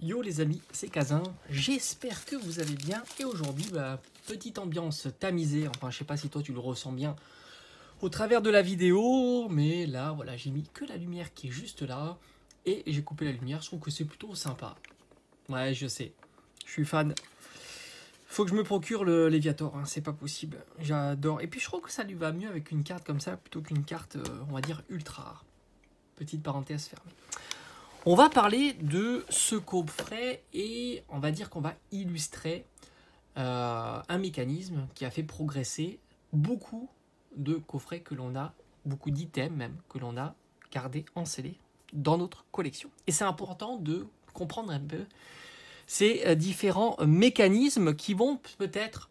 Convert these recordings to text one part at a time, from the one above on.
Yo les amis, c'est Kazin, j'espère que vous allez bien et aujourd'hui, petite ambiance tamisée, enfin je sais pas si toi tu le ressens bien au travers de la vidéo, mais là voilà j'ai mis que la lumière qui est juste là et j'ai coupé la lumière, je trouve que c'est plutôt sympa. Ouais je sais, je suis fan. Faut que je me procure le Léviator, hein, c'est pas possible, j'adore. Et puis je trouve que ça lui va mieux avec une carte comme ça plutôt qu'une carte on va dire ultra rare. Petite parenthèse fermée. On va parler de ce coffret et on va dire qu'on va illustrer un mécanisme qui a fait progresser beaucoup de coffrets que l'on a, beaucoup d'items même, que l'on a gardés encelés dans notre collection. Et c'est important de comprendre un peu ces différents mécanismes qui vont peut-être,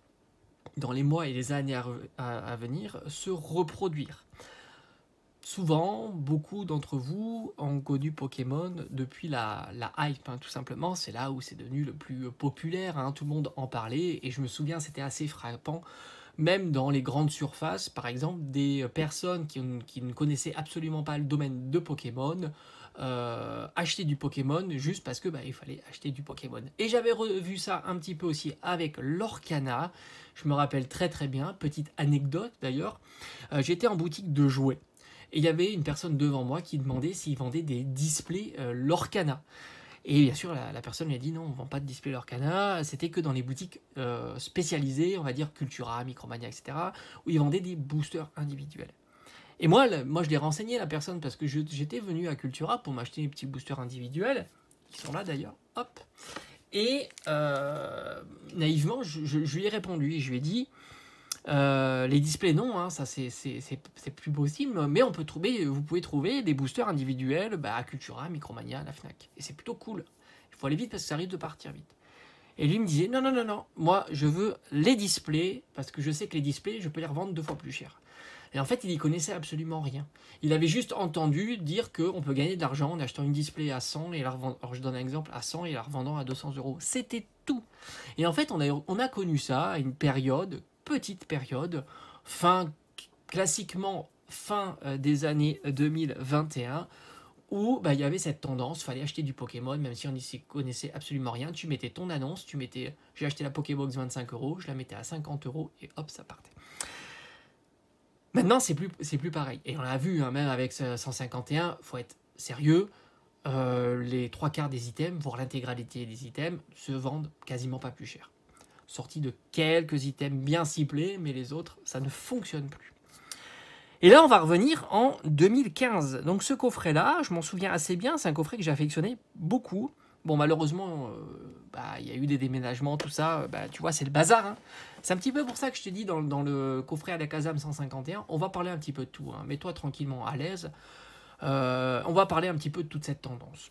dans les mois et les années à venir, se reproduire. Souvent, beaucoup d'entre vous ont connu Pokémon depuis la hype, hein, tout simplement. C'est là où c'est devenu le plus populaire, hein, tout le monde en parlait. Et je me souviens, c'était assez frappant, même dans les grandes surfaces, par exemple, des personnes qui ne connaissaient absolument pas le domaine de Pokémon, acheter du Pokémon juste parce que il fallait acheter du Pokémon. Et j'avais revu ça un petit peu aussi avec l'Orcana. Je me rappelle très très bien, petite anecdote d'ailleurs, j'étais en boutique de jouets. Et il y avait une personne devant moi qui demandait s'il vendait des displays Lorcana. Et bien sûr, la personne lui a dit non, on ne vend pas de display Lorcana. C'était que dans les boutiques spécialisées, on va dire Cultura, Micromania, etc., où ils vendaient des boosters individuels. Et moi je l'ai renseigné, la personne, parce que j'étais venu à Cultura pour m'acheter des petits boosters individuels, qui sont là d'ailleurs, hop. Et naïvement, je lui ai répondu et je lui ai dit... les displays non, hein, ça c'est plus possible, mais vous pouvez trouver des boosters individuels à Cultura, Micromania, la Fnac. Et c'est plutôt cool. Il faut aller vite parce que ça risque de partir vite. Et lui me disait non, moi je veux les displays parce que je sais que les displays je peux les revendre 2 fois plus cher. Et en fait il y connaissait absolument rien. Il avait juste entendu dire qu'on peut gagner de l'argent en achetant une display à 100 et la revendant, alors je donne un exemple, à 100 et la revendant à 200 €. C'était tout. Et en fait on a connu ça à une petite période, classiquement fin des années 2021, où il y avait cette tendance, il fallait acheter du Pokémon, même si on n'y connaissait absolument rien. Tu mettais ton annonce, j'ai acheté la Pokébox 25 €, je la mettais à 50 € et hop, ça partait. Maintenant, c'est plus pareil. Et on l'a vu, hein, même avec 151, il faut être sérieux. Les 3/4 des items, voire l'intégralité des items, se vendent quasiment pas plus cher. Sorti de quelques items bien ciblés, mais les autres, ça ne fonctionne plus. Et là, on va revenir en 2015. Donc ce coffret-là, je m'en souviens assez bien, c'est un coffret que j'ai affectionné beaucoup. Bon, malheureusement, il y a eu des déménagements, tout ça, tu vois, c'est le bazar. Hein. C'est un petit peu pour ça que je te dis, dans le coffret à la Kazam 151, on va parler un petit peu de tout. Hein. Mets-toi tranquillement à l'aise. On va parler un petit peu de toute cette tendance.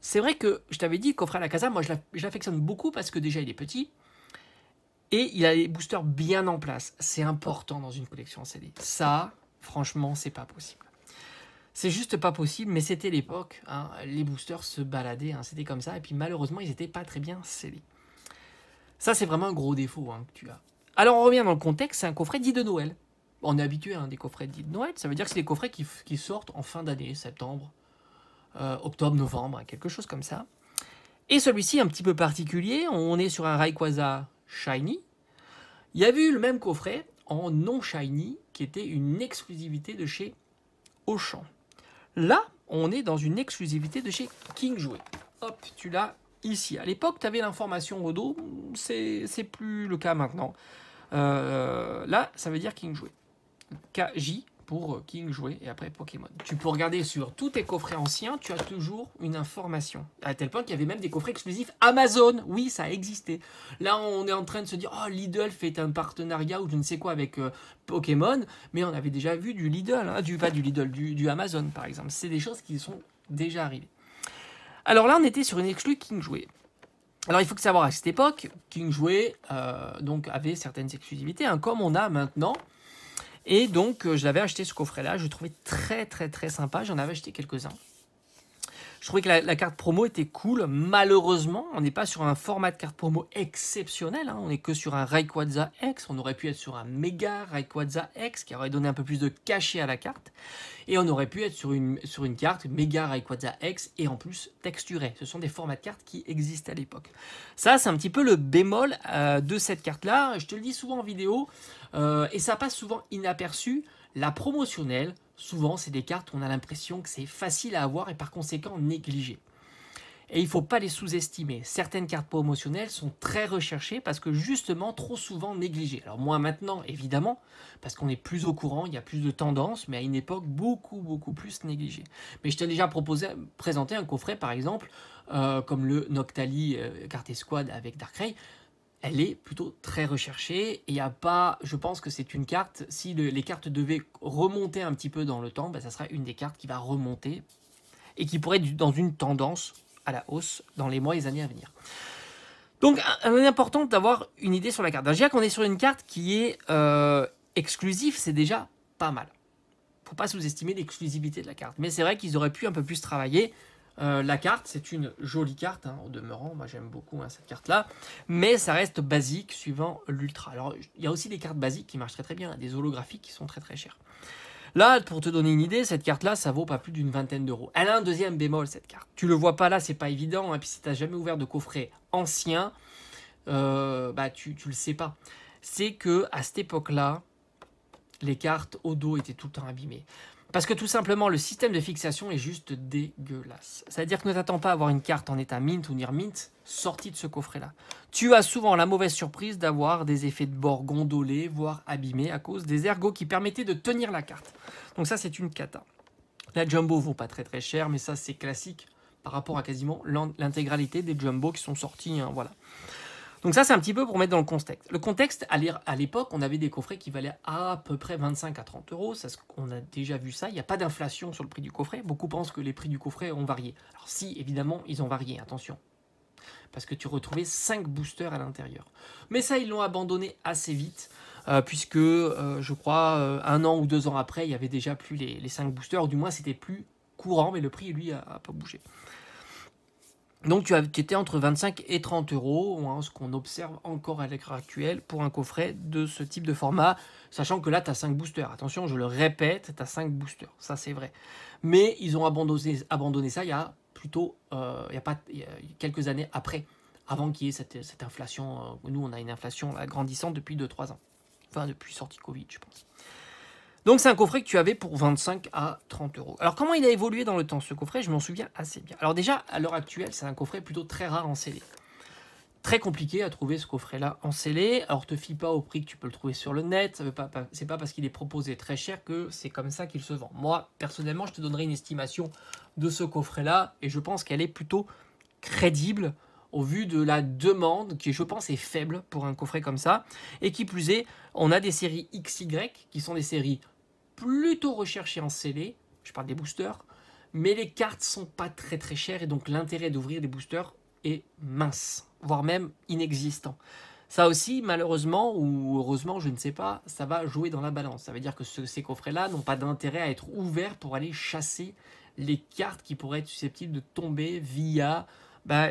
C'est vrai que, je t'avais dit, le coffret à la Kazam, moi, je l'affectionne beaucoup parce que déjà, il est petit. Et il a les boosters bien en place. C'est important dans une collection scellée. Ça, franchement, c'est pas possible. C'est juste pas possible, mais c'était l'époque. Hein, les boosters se baladaient, hein, c'était comme ça. Et puis malheureusement, ils n'étaient pas très bien scellés. Ça, c'est vraiment un gros défaut que tu as. Alors, on revient dans le contexte. C'est un coffret dit de Noël. On est habitué à des coffrets dits de Noël. Ça veut dire que c'est des coffrets qui sortent en fin d'année, septembre, octobre, novembre, quelque chose comme ça. Et celui-ci, un petit peu particulier. On est sur un Rayquaza Shiny. Il y a eu le même coffret en non shiny qui était une exclusivité de chez Auchan. Là, on est dans une exclusivité de chez King Jouet. Hop, tu l'as ici. À l'époque, tu avais l'information au dos. C'est plus le cas maintenant. Là, ça veut dire King Jouet. KJ pour King Jouet et après Pokémon. Tu peux regarder sur tous tes coffrets anciens, tu as toujours une information. À tel point qu'il y avait même des coffrets exclusifs Amazon. Oui, ça existait. Là, on est en train de se dire, oh, Lidl fait un partenariat ou je ne sais quoi avec Pokémon, mais on avait déjà vu du Lidl, hein, du Amazon par exemple. C'est des choses qui sont déjà arrivées. Alors là, on était sur une exclue King Jouet. Alors, il faut savoir, à cette époque, King Jouet donc, avait certaines exclusivités, hein, comme on a maintenant. Et donc, je l'avais acheté ce coffret-là. Je le trouvais très, très, très sympa. J'en avais acheté quelques-uns. Je trouvais que la carte promo était cool. Malheureusement, on n'est pas sur un format de carte promo exceptionnel. Hein. On n'est que sur un Rayquaza X. On aurait pu être sur un méga Rayquaza X qui aurait donné un peu plus de cachet à la carte. Et on aurait pu être sur une carte méga Rayquaza X et en plus texturée. Ce sont des formats de cartes qui existaient à l'époque. Ça, c'est un petit peu le bémol de cette carte-là. Je te le dis souvent en vidéo et ça passe souvent inaperçu. La promotionnelle, souvent, c'est des cartes où on a l'impression que c'est facile à avoir et par conséquent négligé. Et il ne faut pas les sous-estimer. Certaines cartes promotionnelles sont très recherchées parce que justement trop souvent négligées. Alors moins maintenant, évidemment, parce qu'on est plus au courant, il y a plus de tendances, mais à une époque beaucoup plus négligées. Mais je t'ai déjà présenté un coffret, par exemple, comme le Noctali carte escouade avec Darkrai. Elle est plutôt très recherchée et il n'y a pas, je pense que c'est une carte, si les cartes devaient remonter un petit peu dans le temps, ben ça sera une des cartes qui va remonter et qui pourrait être dans une tendance à la hausse dans les mois et les années à venir. Donc, il est important d'avoir une idée sur la carte. Déjà qu'on est sur une carte qui est exclusive, c'est déjà pas mal. Il ne faut pas sous-estimer l'exclusivité de la carte. Mais c'est vrai qu'ils auraient pu un peu plus travailler. La carte, c'est une jolie carte, hein, au demeurant. Moi, j'aime beaucoup cette carte-là. Mais ça reste basique suivant l'ultra. Alors, il y a aussi des cartes basiques qui marchent très bien. Des holographiques qui sont très chères. Là, pour te donner une idée, cette carte-là, ça vaut pas plus d'une vingtaine d'euros. Elle a un deuxième bémol, cette carte. Tu le vois pas là, c'est pas évident. Hein, puis si tu n'as jamais ouvert de coffret ancien, bah, tu le sais pas. C'est que à cette époque-là, les cartes au dos étaient tout le temps abîmées. Parce que tout simplement, le système de fixation est juste dégueulasse. C'est-à-dire que ne t'attends pas à avoir une carte en état mint ou near mint sortie de ce coffret-là. Tu as souvent la mauvaise surprise d'avoir des effets de bord gondolés, voire abîmés, à cause des ergots qui permettaient de tenir la carte. Donc ça, c'est une cata. La jumbo vaut pas très cher, mais ça, c'est classique par rapport à quasiment l'intégralité des jumbo qui sont sortis. Hein, voilà. Donc ça, c'est un petit peu pour mettre dans le contexte. Le contexte, à l'époque, on avait des coffrets qui valaient à peu près 25 à 30 euros. On a déjà vu ça. Il n'y a pas d'inflation sur le prix du coffret. Beaucoup pensent que les prix du coffret ont varié. Alors si, évidemment, ils ont varié. Attention. Parce que tu retrouvais 5 boosters à l'intérieur. Mais ça, ils l'ont abandonné assez vite. Puisque, je crois, 1 an ou 2 ans après, il n'y avait déjà plus les 5 boosters. Ou du moins, c'était plus courant. Mais le prix, lui, a pas bougé. Donc tu étais entre 25 et 30 euros, hein, ce qu'on observe encore à l'écran actuel pour un coffret de ce type de format, sachant que là tu as 5 boosters. Attention, je le répète, tu as 5 boosters, ça c'est vrai. Mais ils ont abandonné ça il y a plutôt quelques années après, avant qu'il y ait cette inflation. Nous on a une inflation grandissante depuis 2-3 ans, enfin depuis sortie Covid je pense. Donc c'est un coffret que tu avais pour 25 à 30 euros. Alors comment il a évolué dans le temps ce coffret? Je m'en souviens assez bien. Alors déjà, à l'heure actuelle, c'est un coffret plutôt très rare en scellé. Très compliqué à trouver ce coffret-là en scellé. Alors te fie pas au prix que tu peux le trouver sur le net. C'est pas parce qu'il est proposé très cher que c'est comme ça qu'il se vend. Moi, personnellement, je te donnerai une estimation de ce coffret-là et je pense qu'elle est plutôt crédible au vu de la demande qui, je pense, est faible pour un coffret comme ça. Et qui plus est, on a des séries XY qui sont des séries plutôt recherché en scellé, je parle des boosters, mais les cartes sont pas très chères et donc l'intérêt d'ouvrir des boosters est mince, voire même inexistant. Ça aussi, malheureusement ou heureusement, je ne sais pas, ça va jouer dans la balance. Ça veut dire que ces coffrets-là n'ont pas d'intérêt à être ouverts pour aller chasser les cartes qui pourraient être susceptibles de tomber via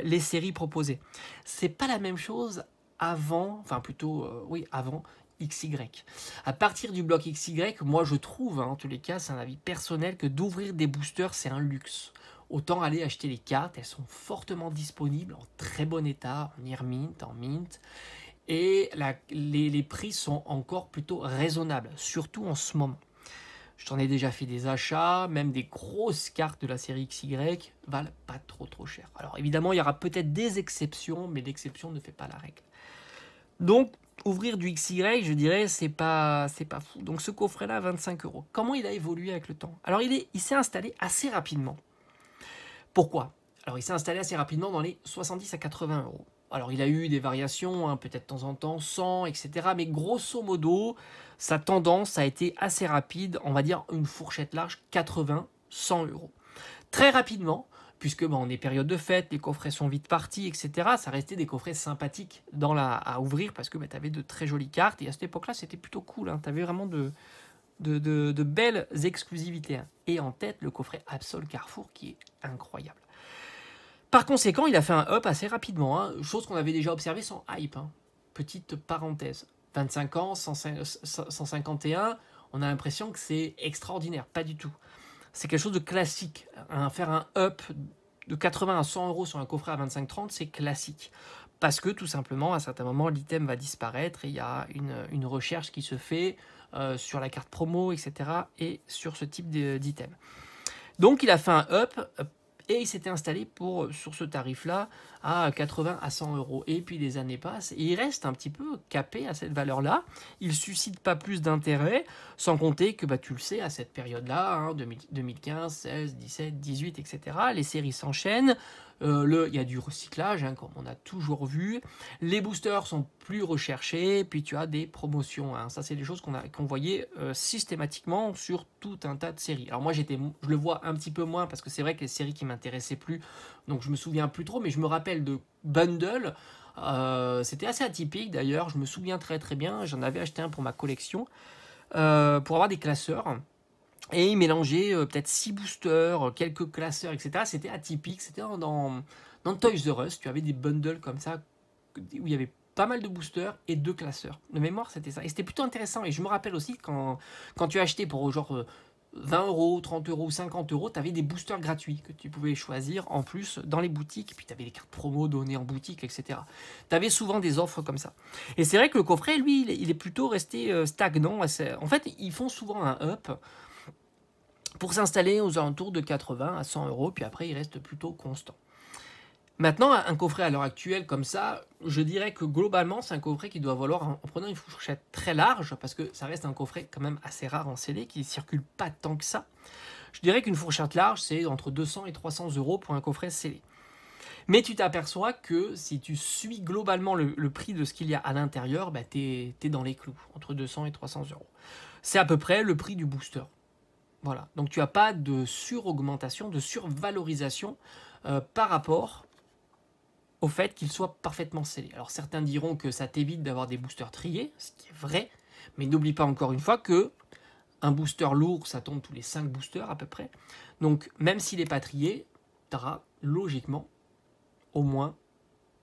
les séries proposées. C'est pas la même chose avant, enfin plutôt, oui, avant XY. À partir du bloc XY, moi je trouve, en tous les cas, c'est un avis personnel, que d'ouvrir des boosters, c'est un luxe. Autant aller acheter les cartes, elles sont fortement disponibles, en très bon état, en near mint, en mint. Et les prix sont encore plutôt raisonnables, surtout en ce moment. Je t'en ai déjà fait des achats, même des grosses cartes de la série XY valent pas trop cher. Alors évidemment, il y aura peut-être des exceptions, mais l'exception ne fait pas la règle. Donc, ouvrir du XY, je dirais, c'est pas fou. Donc ce coffret-là, 25 euros. Comment il a évolué avec le temps? Alors il s'est installé assez rapidement. Pourquoi? Alors il s'est installé assez rapidement dans les 70 à 80 euros. Alors il a eu des variations, hein, peut-être de temps en temps, 100, etc. Mais grosso modo, sa tendance a été assez rapide, on va dire une fourchette large, 80, 100 euros. Très rapidement, puisque on est période de fête, les coffrets sont vite partis, etc. Ça restait des coffrets sympathiques à ouvrir parce que tu avais de très jolies cartes. Et à cette époque-là, c'était plutôt cool. Hein. Tu avais vraiment de belles exclusivités. Hein. Et en tête, le coffret Absol Carrefour qui est incroyable. Par conséquent, il a fait un up assez rapidement, hein, chose qu'on avait déjà observé sans hype. Hein. Petite parenthèse. 25 ans, 151, on a l'impression que c'est extraordinaire. Pas du tout. C'est quelque chose de classique. Faire un up de 80 à 100 euros sur un coffret à 25-30, c'est classique. Parce que tout simplement, à un certain moment, l'item va disparaître et il y a une recherche qui se fait sur la carte promo, etc. et sur ce type d'item. Donc il a fait un up et il s'était installé sur ce tarif-là à 80 à 100 euros. Et puis les années passent et il reste un petit peu capé à cette valeur-là. Il ne suscite pas plus d'intérêt, sans compter que tu le sais, à cette période-là, hein, 2015, 16, 17, 18, etc., les séries s'enchaînent. Il y a du recyclage, hein, comme on a toujours vu. Les boosters sont plus recherchés, puis tu as des promotions. Hein. Ça, c'est des choses qu'on voyait systématiquement sur tout un tas de séries. Alors moi, je le vois un petit peu moins, parce que c'est vrai que les séries qui m'intéressaient plus, donc je me souviens plus trop, mais je me rappelle de bundle. C'était assez atypique d'ailleurs, je me souviens très très bien. J'en avais acheté un pour ma collection, pour avoir des classeurs. Et il mélangeait peut-être 6 boosters, quelques classeurs, etc. C'était atypique. C'était dans Toys R Us. Tu avais des bundles comme ça, où il y avait pas mal de boosters et 2 classeurs. De mémoire, c'était ça. Et c'était plutôt intéressant. Et je me rappelle aussi, quand tu achetais pour genre 20 euros, 30 euros, 50 euros, tu avais des boosters gratuits que tu pouvais choisir en plus dans les boutiques. Et puis tu avais les cartes promo données en boutique, etc. Tu avais souvent des offres comme ça. Et c'est vrai que le coffret, lui, il est plutôt resté stagnant. En fait, ils font souvent un up pour s'installer aux alentours de 80 à 100 euros, puis après il reste plutôt constant. Maintenant, un coffret à l'heure actuelle comme ça, je dirais que globalement c'est un coffret qui doit valoir, en prenant une fourchette très large, parce que ça reste un coffret quand même assez rare en CD, qui ne circule pas tant que ça. Je dirais qu'une fourchette large, c'est entre 200 et 300 euros pour un coffret scellé. Mais tu t'aperçois que si tu suis globalement le prix de ce qu'il y a à l'intérieur, tu es dans les clous, entre 200 et 300 euros. C'est à peu près le prix du booster. Voilà, donc tu n'as pas de suraugmentation, de survalorisation par rapport au fait qu'il soit parfaitement scellé. Alors certains diront que ça t'évite d'avoir des boosters triés, ce qui est vrai, mais n'oublie pas encore une fois que un booster lourd, ça tombe tous les 5 boosters à peu près. Donc même s'il n'est pas trié, tu auras logiquement au moins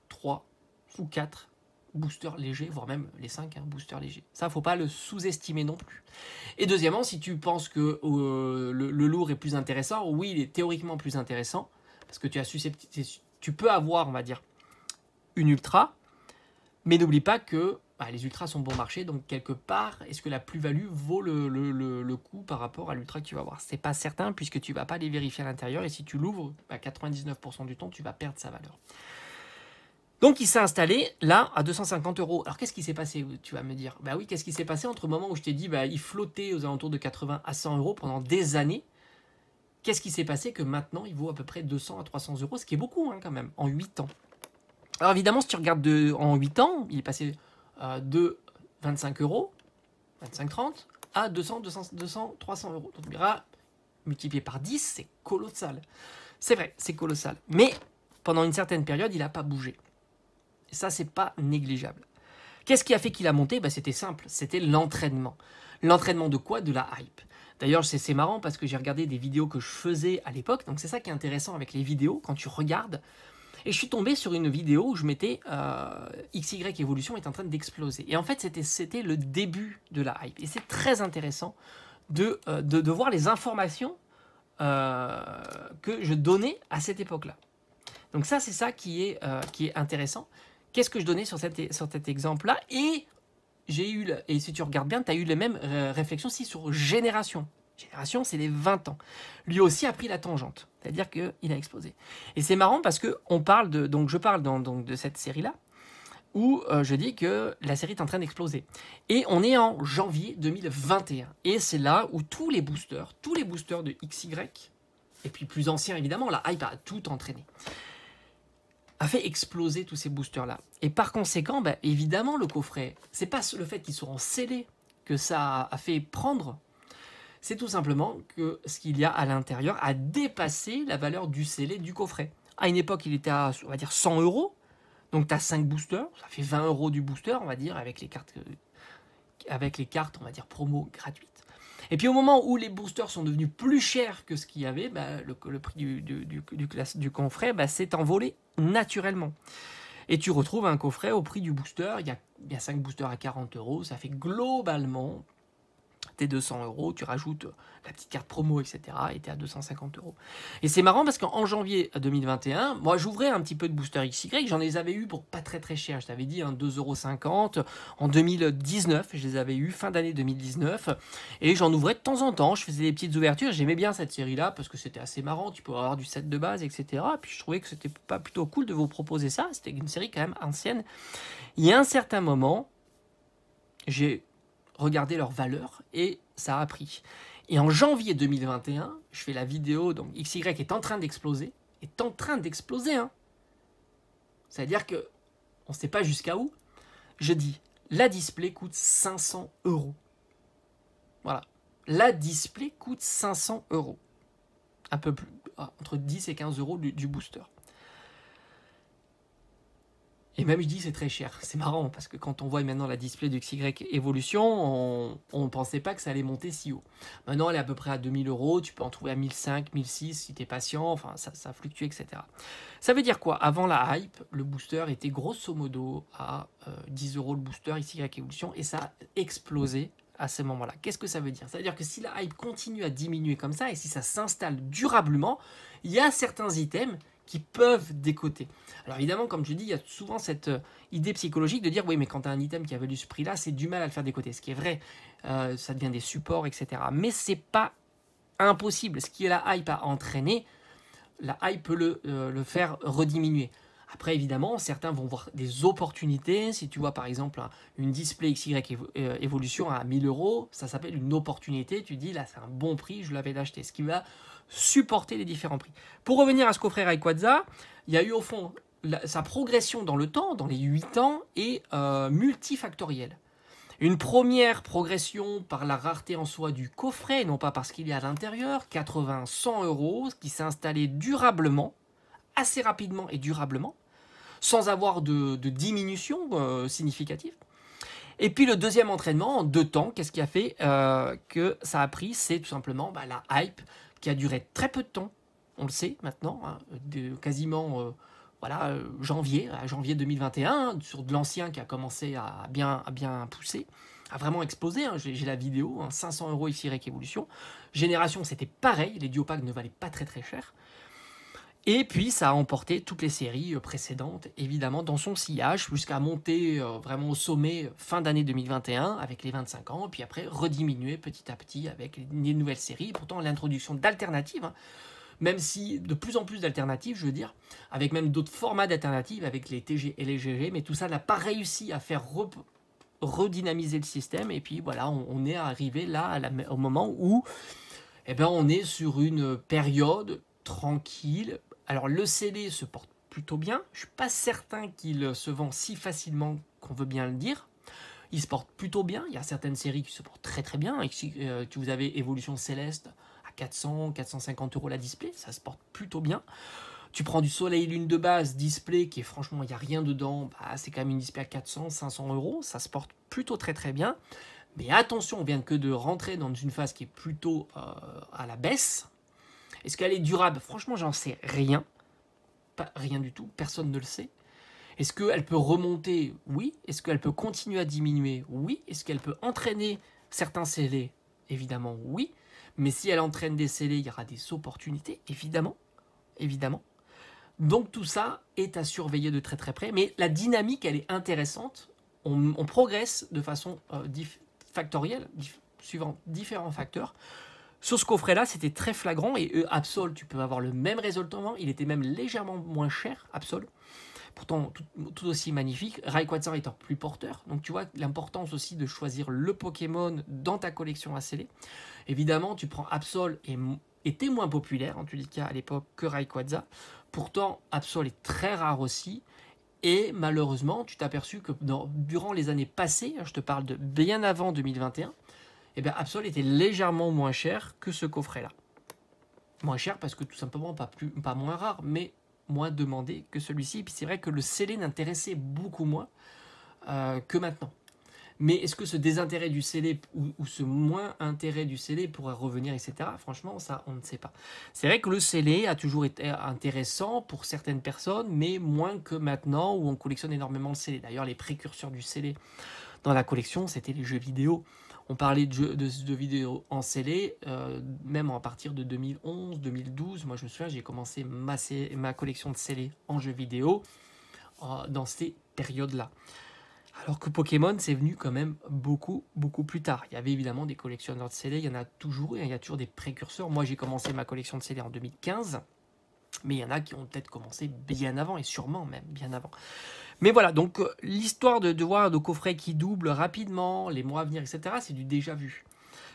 3 ou 4 boosters légers, voire même les 5 boosters légers. Ça, faut pas le sous-estimer non plus. Et deuxièmement, si tu penses que le lourd est plus intéressant, oui, il est théoriquement plus intéressant, parce que tu peux avoir, on va dire, une ultra, mais n'oublie pas que les ultras sont bon marché, donc quelque part, est-ce que la plus-value vaut le coût par rapport à l'ultra que tu vas avoir? C'est pas certain, puisque tu vas pas les vérifier à l'intérieur, et si tu l'ouvres, 99% du temps, tu vas perdre sa valeur. Donc il s'est installé là à 250 euros. Alors qu'est-ce qui s'est passé, tu vas me dire? Bah oui, qu'est-ce qui s'est passé entre le moment où je t'ai dit il flottait aux alentours de 80 à 100 euros pendant des années? Qu'est-ce qui s'est passé que maintenant il vaut à peu près 200 à 300 euros, ce qui est beaucoup quand même, en 8 ans. Alors évidemment, si tu regardes en 8 ans, il est passé de 25 euros, 25-30, à 200, 300 euros. Donc multiplié par 10, c'est colossal. C'est vrai, c'est colossal. Mais pendant une certaine période, il n'a pas bougé. Et ça, c'est pas négligeable. Qu'est-ce qui a fait qu'il a monté? C'était simple, c'était l'entraînement. L'entraînement de quoi? De la hype. D'ailleurs, c'est marrant parce que j'ai regardé des vidéos que je faisais à l'époque. Donc c'est ça qui est intéressant avec les vidéos, quand tu regardes. Et je suis tombé sur une vidéo où je mettais XY Evolution est en train d'exploser. Et en fait, c'était le début de la hype. Et c'est très intéressant de voir les informations que je donnais à cette époque-là. Donc ça, c'est ça qui est intéressant. Qu'est-ce que je donnais sur cet exemple-là? Et si tu regardes bien, tu as eu les mêmes réflexions aussi sur Génération. Génération, c'est les 20 ans. Lui aussi a pris la tangente, c'est-à-dire qu'il a explosé. Et c'est marrant parce que je parle de cette série-là, où je dis que la série est en train d'exploser. Et on est en janvier 2021. Et c'est là où tous les boosters de XY, et puis plus anciens évidemment, la hype a tout entraîné, a fait exploser tous ces boosters-là. Et par conséquent, évidemment, le coffret, c'est pas le fait qu'ils seront scellés que ça a fait prendre, c'est tout simplement que ce qu'il y a à l'intérieur a dépassé la valeur du scellé du coffret. À une époque, il était à, on va dire, 100 euros. Donc, tu as 5 boosters. Ça fait 20 € du booster, on va dire, avec les cartes, on va dire, promo gratuites. Et puis au moment où les boosters sont devenus plus chers que ce qu'il y avait, bah, le prix du coffret s'est envolé naturellement. Et tu retrouves un coffret au prix du booster, il y a 5 boosters à 40 €, ça fait globalement tes 200 €, tu rajoutes la petite carte promo, etc. et tu es à 250 €. Et c'est marrant parce qu'en janvier 2021, moi j'ouvrais un petit peu de booster XY, j'en les avais eu pour pas très très cher, je t'avais dit 2,50 €. En 2019, je les avais eu fin d'année 2019, et j'en ouvrais de temps en temps, je faisais des petites ouvertures, j'aimais bien cette série-là parce que c'était assez marrant, tu peux avoir du set de base, etc. Puis je trouvais que c'était pas plutôt cool de vous proposer ça, c'était une série quand même ancienne. Il y a un certain moment, j'ai regardé leur valeur et ça a pris. Et en janvier 2021, je fais la vidéo, donc XY est en train d'exploser, hein. C'est-à-dire que on ne sait pas jusqu'à où. Je dis, la display coûte 500 €. Voilà. La display coûte 500 €. Un peu plus, entre 10 et 15 € du booster. Et même je dis c'est très cher. C'est marrant parce que quand on voit maintenant la display du XY Evolution, on ne pensait pas que ça allait monter si haut. Maintenant elle est à peu près à 2000 €, tu peux en trouver à 1500, 1006 si tu es patient, enfin ça fluctue, etc. Ça veut dire quoi? Avant la hype, le booster était grosso modo à 10 € le booster XY Evolution et ça a explosé à ce moment-là. Qu'est-ce que ça veut dire? Ça veut dire que si la hype continue à diminuer comme ça et si ça s'installe durablement, il y a certains items qui peuvent décoter. Alors évidemment, comme je dis, il y a souvent cette idée psychologique de dire oui, mais quand tu as un item qui a valu ce prix-là, c'est du mal à le faire décoter. Ce qui est vrai, ça devient des supports, etc. Mais c'est pas impossible. Ce qui est la hype à entraîner, la hype peut le faire rediminuer. Après, évidemment, certains vont voir des opportunités. Si tu vois par exemple une display XY Evolution à 1000 €, ça s'appelle une opportunité. Tu dis là, c'est un bon prix, je l'avais d'acheter. Ce qui va supporter les différents prix. Pour revenir à ce coffret Rayquaza, il y a eu au fond sa progression dans le temps, dans les 8 ans, est multifactorielle. Une première progression par la rareté en soi du coffret, non pas parce qu'il y a à l'intérieur, 80-100 €, qui s'est installé durablement, assez rapidement et durablement, sans avoir de diminution significative. Et puis le deuxième entraînement, en 2 temps, qu'est-ce qui a fait que ça a pris? C'est tout simplement la hype qui a duré très peu de temps, on le sait maintenant, hein, quasiment janvier 2021, sur de l'ancien qui a commencé à bien pousser, a vraiment explosé. Hein. J'ai la vidéo, 500 € XY Evolution. Génération, c'était pareil, les duopacks ne valaient pas très très cher. Et puis ça a emporté toutes les séries précédentes, évidemment, dans son sillage, jusqu'à monter vraiment au sommet fin d'année 2021, avec les 25 ans, puis après rediminuer petit à petit avec les nouvelles séries. Pourtant, l'introduction d'alternatives, hein, même si de plus en plus d'alternatives, je veux dire, avec même d'autres formats d'alternatives, avec les TG et les GG, mais tout ça n'a pas réussi à faire redynamiser le système. Et puis voilà, on est arrivé là, au moment où on est sur une période tranquille. Alors le CD se porte plutôt bien, je ne suis pas certain qu'il se vend si facilement qu'on veut bien le dire. Il se porte plutôt bien, il y a certaines séries qui se portent très très bien. Vous avez Evolution Céleste à 400-450 € la display, ça se porte plutôt bien. Tu prends du Soleil Lune de base, display qui est franchement, il n'y a rien dedans, c'est quand même une display à 400-500 €, ça se porte plutôt très très bien. Mais attention, on vient que de rentrer dans une phase qui est plutôt à la baisse. Est-ce qu'elle est durable? Franchement, j'en sais rien. Pas rien du tout, personne ne le sait. Est-ce qu'elle peut remonter? Oui. Est-ce qu'elle peut continuer à diminuer? Oui. Est-ce qu'elle peut entraîner certains scellés? Évidemment, oui. Mais si elle entraîne des scellés, il y aura des opportunités, évidemment. Évidemment. Donc tout ça est à surveiller de très très près. Mais la dynamique, elle est intéressante. On progresse de façon factorielle, suivant différents facteurs. Sur ce coffret-là, c'était très flagrant. Et Absol, tu peux avoir le même raisonnement. Il était même légèrement moins cher, Absol. Pourtant, tout aussi magnifique. Rayquaza étant plus porteur. Donc, tu vois l'importance aussi de choisir le Pokémon dans ta collection à sceller. Évidemment, tu prends Absol et était moins populaire, en tous les cas, à l'époque, que Rayquaza. Pourtant, Absol est très rare aussi. Et malheureusement, tu t'es aperçu que durant les années passées, je te parle de bien avant 2021, Absol était légèrement moins cher que ce coffret-là. Moins cher parce que tout simplement pas moins rare, mais moins demandé que celui-ci. Et puis c'est vrai que le scellé n'intéressait beaucoup moins que maintenant. Mais est-ce que ce désintérêt du scellé ou ce moins intérêt du scellé pourrait revenir, etc. Franchement, ça, on ne sait pas. C'est vrai que le scellé a toujours été intéressant pour certaines personnes, mais moins que maintenant où on collectionne énormément le scellé. D'ailleurs, les précurseurs du scellé dans la collection, c'était les jeux vidéo. On parlait de jeux vidéo en scellé, même à partir de 2011, 2012. Moi, je me souviens, j'ai commencé ma collection de scellés en jeux vidéo dans ces périodes-là. Alors que Pokémon, c'est venu quand même beaucoup plus tard. Il y avait évidemment des collectionneurs de scellés, il y en a toujours, et il y a toujours des précurseurs. Moi, j'ai commencé ma collection de scellés en 2015, mais il y en a qui ont peut-être commencé bien avant, et sûrement même bien avant. Mais voilà, donc l'histoire de voir de coffrets qui doublent rapidement, les mois à venir, etc., c'est du déjà vu.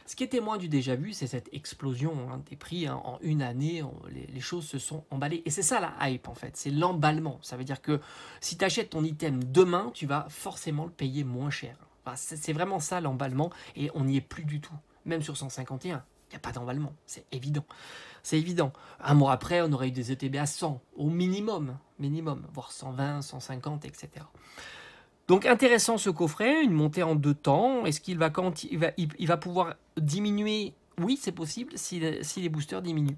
Ce qui est témoin du déjà vu, c'est cette explosion des prix. En une année, les choses se sont emballées. Et c'est ça la hype en fait, c'est l'emballement. Ça veut dire que si tu achètes ton item demain, tu vas forcément le payer moins cher. Enfin, c'est vraiment ça l'emballement, et on n'y est plus du tout. Même sur 151, il n'y a pas d'emballement, c'est évident. C'est évident. Un mois après, on aurait eu des ETB à 100, au minimum, voire 120, 150, etc. Donc intéressant ce coffret, une montée en 2 temps. Est-ce qu'il va, il va pouvoir diminuer? Oui, c'est possible si les boosters diminuent.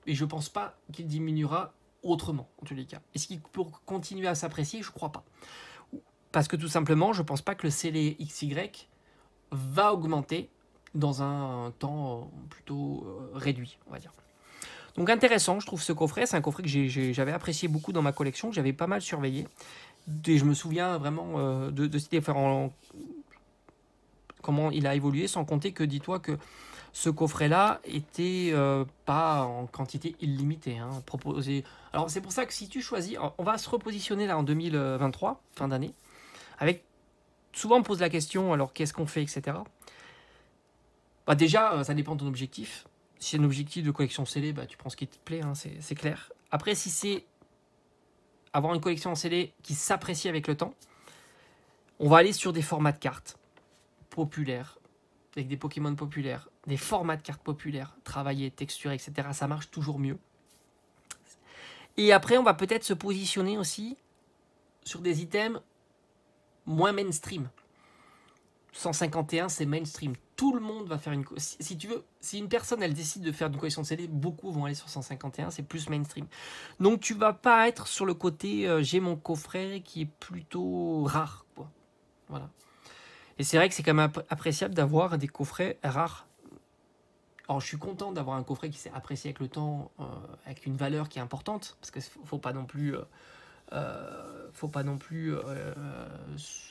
Et je ne pense pas qu'il diminuera autrement, en tous les cas. Est-ce qu'il peut continuer à s'apprécier? Je ne crois pas. Parce que tout simplement, je ne pense pas que le scellé XY va augmenter dans un temps plutôt réduit, on va dire. Donc intéressant, je trouve ce coffret. C'est un coffret que j'avais apprécié beaucoup dans ma collection, que j'avais pas mal surveillé. Et je me souviens vraiment de ces différents... comment il a évolué, sans compter que, dis-toi que ce coffret-là était pas en quantité illimitée. Hein, proposé. Alors c'est pour ça que si tu choisis... On va se repositionner là en 2023, fin d'année, avec... Souvent on me pose la question, alors qu'est-ce qu'on fait, etc. Bah déjà, ça dépend de ton objectif. Si c'est un objectif de collection scellée, bah, tu prends ce qui te plaît, hein, c'est clair. Après, si c'est avoir une collection en scellé qui s'apprécie avec le temps, on va aller sur des formats de cartes populaires, avec des Pokémon populaires, des formats de cartes populaires, travaillés, texturés, etc. Ça marche toujours mieux. Et après, on va peut-être se positionner aussi sur des items moins mainstream. 151, c'est mainstream. Tout le monde va faire une... Si tu veux, si une personne, elle décide de faire une collection de CD, beaucoup vont aller sur 151, c'est plus mainstream. Donc, tu vas pas être sur le côté j'ai mon coffret qui est plutôt rare, quoi. Voilà. Et c'est vrai que c'est quand même appréciable d'avoir des coffrets rares. Alors, je suis content d'avoir un coffret qui s'est apprécié avec le temps, avec une valeur qui est importante, parce qu'il ne faut pas non plus...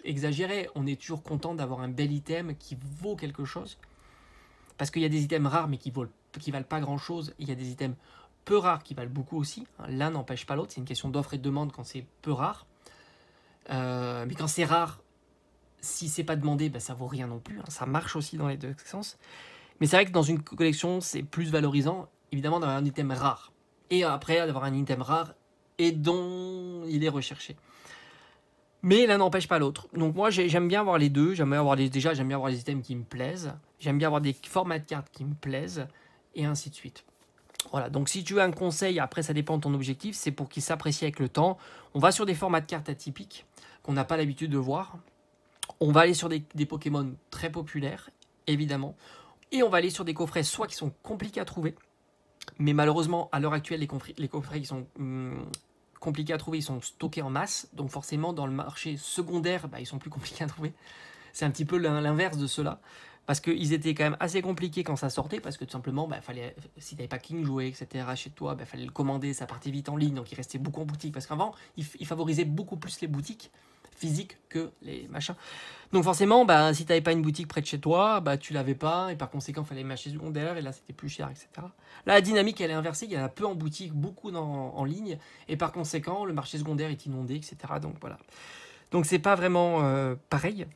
exagérer. On est toujours content d'avoir un bel item qui vaut quelque chose. Parce qu'il y a des items rares mais qui valent pas grand chose. Il y a des items peu rares qui valent beaucoup aussi. L'un n'empêche pas l'autre. C'est une question d'offre et de demande quand c'est peu rare. Mais quand c'est rare, si c'est pas demandé, ben ça vaut rien non plus. Ça marche aussi dans les deux sens. Mais c'est vrai que dans une collection, c'est plus valorisant, évidemment, d'avoir un item rare. Et après, d'avoir un item rare et dont il est recherché. Mais l'un n'empêche pas l'autre. Donc moi, j'aime bien avoir les deux. J'aime bien avoir les items qui me plaisent. J'aime bien avoir des formats de cartes qui me plaisent. Et ainsi de suite. Voilà, donc si tu as un conseil, après ça dépend de ton objectif, c'est pour qu'il s'apprécie avec le temps. On va sur des formats de cartes atypiques qu'on n'a pas l'habitude de voir. On va aller sur des Pokémon très populaires, évidemment. Et on va aller sur des coffrets soit qui sont compliqués à trouver, mais malheureusement, à l'heure actuelle, les coffrets qui sont compliqués à trouver, ils sont stockés en masse. Donc forcément, dans le marché secondaire, bah, ils sont plus compliqués à trouver. C'est un petit peu l'inverse de cela. Parce qu'ils étaient quand même assez compliqués quand ça sortait. Parce que tout simplement, bah, si tu n'avais pas King joué, etc. chez toi, bah, fallait le commander, ça partait vite en ligne. Donc il restait beaucoup en boutique. Parce qu'avant, ils favorisaient beaucoup plus les boutiques physiques que les machins. Donc forcément, bah, si tu n'avais pas une boutique près de chez toi, bah, tu l'avais pas, et par conséquent, il fallait les marchés secondaires, et là, c'était plus cher, etc. Là, la dynamique, elle est inversée, il y en a peu en boutique, beaucoup en ligne, et par conséquent, le marché secondaire est inondé, etc. Donc voilà. Donc c'est pas vraiment pareil.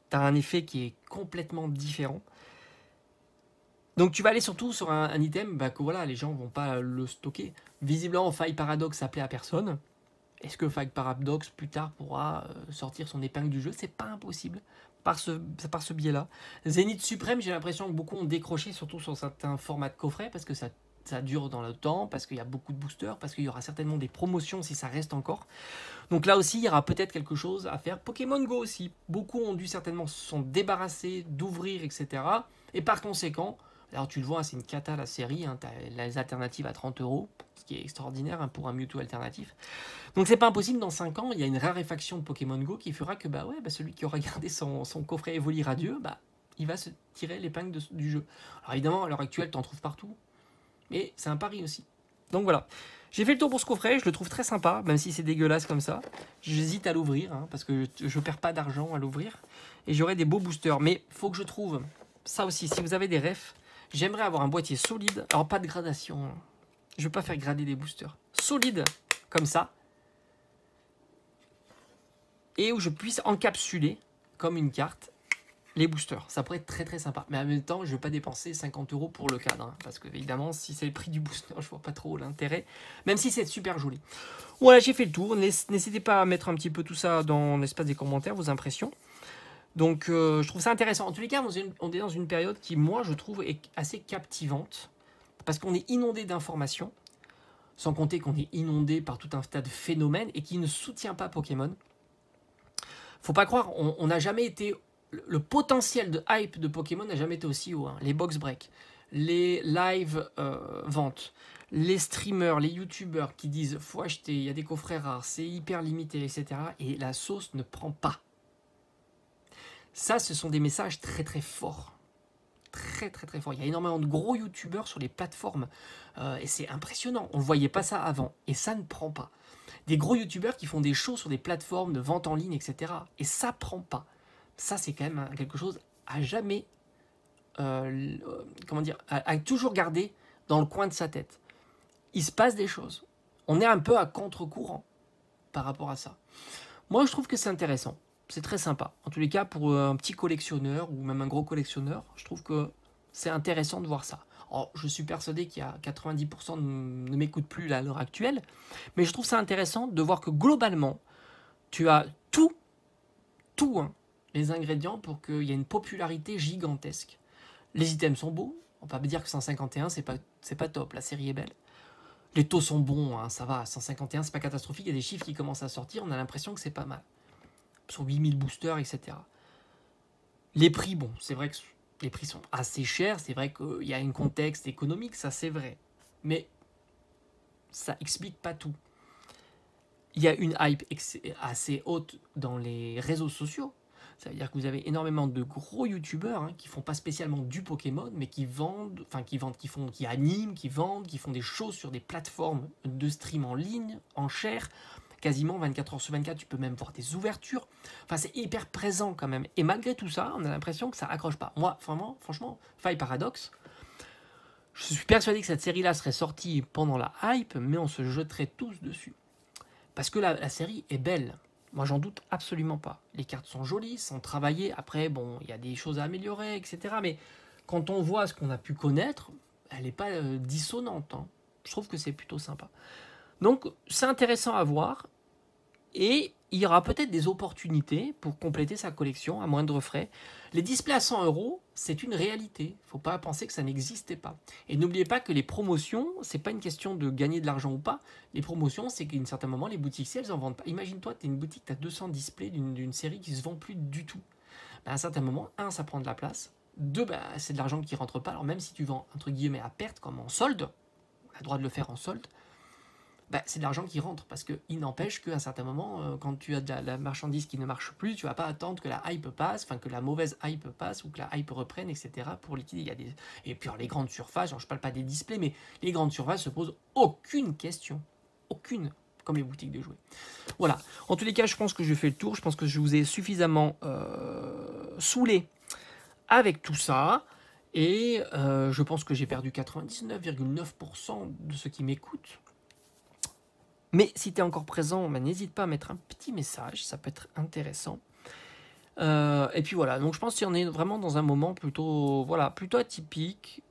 Tu as un effet qui est complètement différent. Donc tu vas aller surtout sur un item bah, que voilà, les gens vont pas le stocker. Visiblement, Faille Paradox ça plaît à personne. Est-ce que Faille Paradox plus tard pourra sortir son épingle du jeu? C'est pas impossible par ce biais-là. Zénith Suprême, j'ai l'impression que beaucoup ont décroché, surtout sur certains formats de coffret, parce que ça ça dure dans le temps, parce qu'il y a beaucoup de boosters, parce qu'il y aura certainement des promotions si ça reste encore. Donc là aussi, il y aura peut-être quelque chose à faire. Pokémon Go aussi. Beaucoup ont dû certainement se sont débarrassés d'ouvrir, etc. Et par conséquent, alors tu le vois, c'est une cata la série, hein, tu as les alternatives à 30 €, ce qui est extraordinaire hein, pour un Mewtwo alternatif. Donc c'est pas impossible, dans 5 ans, il y a une raréfaction de Pokémon Go qui fera que celui qui aura gardé son coffret Evoli Radieux, il va se tirer l'épingle du jeu. Alors évidemment, à l'heure actuelle, tu en trouves partout, mais c'est un pari aussi. Donc voilà, j'ai fait le tour pour ce coffret, je le trouve très sympa, même si c'est dégueulasse comme ça. J'hésite à l'ouvrir, hein, parce que je perds pas d'argent à l'ouvrir, et j'aurai des beaux boosters. Mais il faut que je trouve, ça aussi, si vous avez des refs, j'aimerais avoir un boîtier solide, alors pas de gradation, hein. Je ne veux pas faire grader des boosters. Solide, comme ça, et où je puisse encapsuler, comme une carte, les boosters. Ça pourrait être très très sympa. Mais en même temps, je ne vais pas dépenser 50 € pour le cadre. Hein, parce que évidemment, si c'est le prix du booster, je ne vois pas trop l'intérêt. Même si c'est super joli. Voilà, j'ai fait le tour. N'hésitez pas à mettre un petit peu tout ça dans l'espace des commentaires, vos impressions. Donc, je trouve ça intéressant. En tous les cas, on est dans une période qui, moi, je trouve, est assez captivante. Parce qu'on est inondé d'informations. Sans compter qu'on est inondé par tout un tas de phénomènes et qui ne soutient pas Pokémon. Faut pas croire, on n'a jamais été... Le potentiel de hype de Pokémon n'a jamais été aussi haut. Hein. Les box breaks, les live ventes, les streamers, les youtubeurs qui disent faut acheter, il y a des coffrets rares, c'est hyper limité, etc. Et la sauce ne prend pas. Ça, ce sont des messages très très forts. Très très très forts. Il y a énormément de gros youtubeurs sur les plateformes. Et c'est impressionnant. On ne voyait pas ça avant. Et ça ne prend pas. Des gros youtubeurs qui font des shows sur des plateformes de vente en ligne, etc. Et ça prend pas. Ça, c'est quand même quelque chose à jamais, comment dire, à toujours garder dans le coin de sa tête. Il se passe des choses. On est un peu à contre-courant par rapport à ça. Moi, je trouve que c'est intéressant. C'est très sympa. En tous les cas, pour un petit collectionneur ou même un gros collectionneur, je trouve que c'est intéressant de voir ça. Alors, je suis persuadé qu'il y a 90% ne m'écoutent plus là, à l'heure actuelle, mais je trouve ça intéressant de voir que globalement, tu as tout, hein, les ingrédients pour qu'il y ait une popularité gigantesque. Les items sont beaux, on va pas dire que 151 c'est pas top, la série est belle. Les taux sont bons, hein, ça va, 151 c'est pas catastrophique, il y a des chiffres qui commencent à sortir, on a l'impression que c'est pas mal. Sur 8000 boosters, etc. Les prix, bon, c'est vrai que les prix sont assez chers, c'est vrai qu'il y a un contexte économique, ça c'est vrai. Mais ça explique pas tout. Il y a une hype assez haute dans les réseaux sociaux. Ça veut dire que vous avez énormément de gros youtubeurs hein, qui font pas spécialement du Pokémon, mais qui vendent, qui animent, qui vendent, qui font des choses sur des plateformes de stream en ligne, en chair, quasiment 24 h sur 24, tu peux même voir des ouvertures. Enfin, c'est hyper présent quand même. Et malgré tout ça, on a l'impression que ça accroche pas. Moi, vraiment, franchement, Faille Paradox, je suis persuadé que cette série-là serait sortie pendant la hype, mais on se jetterait tous dessus. Parce que la série est belle. Moi, j'en doute absolument pas. Les cartes sont jolies, sont travaillées. Après, bon, il y a des choses à améliorer, etc. Mais quand on voit ce qu'on a pu connaître, elle n'est pas dissonante. Hein. Je trouve que c'est plutôt sympa. Donc, c'est intéressant à voir. Et il y aura peut-être des opportunités pour compléter sa collection à moindre frais. Les displays à 100 €, c'est une réalité. Il ne faut pas penser que ça n'existait pas. Et n'oubliez pas que les promotions, ce n'est pas une question de gagner de l'argent ou pas. Les promotions, c'est qu'à un certain moment, les boutiques, si elles n'en vendent pas. Imagine-toi, tu es une boutique, tu as 200 displays d'une série qui ne se vend plus du tout. À un certain moment, 1, ça prend de la place. 2, c'est de l'argent qui ne rentre pas. Alors même si tu vends, entre guillemets, à perte, comme en solde, on a le droit de le faire en solde, c'est de l'argent qui rentre, parce qu'il n'empêche qu'à un certain moment, quand tu as de la marchandise qui ne marche plus, tu ne vas pas attendre que la hype passe, enfin que la mauvaise hype passe, ou que la hype reprenne, etc. pour liquider. Et puis alors, les grandes surfaces, je ne parle pas des displays, mais les grandes surfaces se posent aucune question. Aucune, comme les boutiques de jouets. Voilà. En tous les cas, je pense que je fais le tour, je pense que je vous ai suffisamment saoulé avec tout ça, et je pense que j'ai perdu 99,9% de ceux qui m'écoutent. Mais si tu es encore présent, n'hésite pas à mettre un petit message, ça peut être intéressant. Et puis voilà, donc je pense qu'on est vraiment dans un moment plutôt atypique.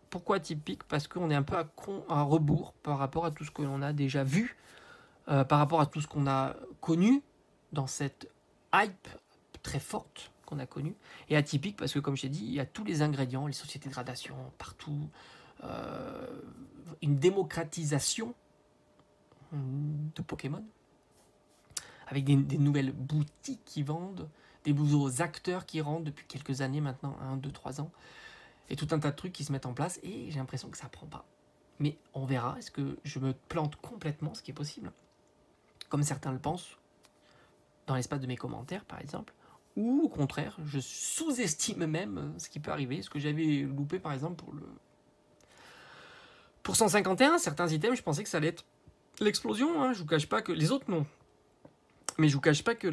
Pourquoi atypique? Parce qu'on est un peu à rebours par rapport à tout ce que l'on a déjà vu, par rapport à tout ce qu'on a connu dans cette hype très forte qu'on a connue. Et atypique parce que, comme je t'ai dit, il y a tous les ingrédients, les sociétés de gradation partout. une démocratisation de Pokémon, avec des nouvelles boutiques qui vendent, des nouveaux acteurs qui rentrent depuis quelques années maintenant, 1, 2, 3 ans, et tout un tas de trucs qui se mettent en place, et j'ai l'impression que ça prend pas. Mais on verra, est-ce que je me plante complètement, ce qui est possible, comme certains le pensent, dans l'espace de mes commentaires par exemple, ou au contraire, je sous-estime même ce qui peut arriver, ce que j'avais loupé par exemple pour 151, certains items, je pensais que ça allait être l'explosion, hein. Je vous cache pas que les autres non. Mais je vous cache pas que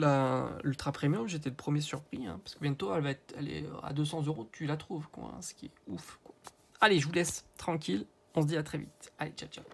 l'Ultra Premium, j'étais le premier surpris, hein, parce que bientôt elle est à 200 €, tu la trouves, quoi, hein, ce qui est ouf, quoi. Allez, je vous laisse tranquille, on se dit à très vite. Allez, ciao, ciao.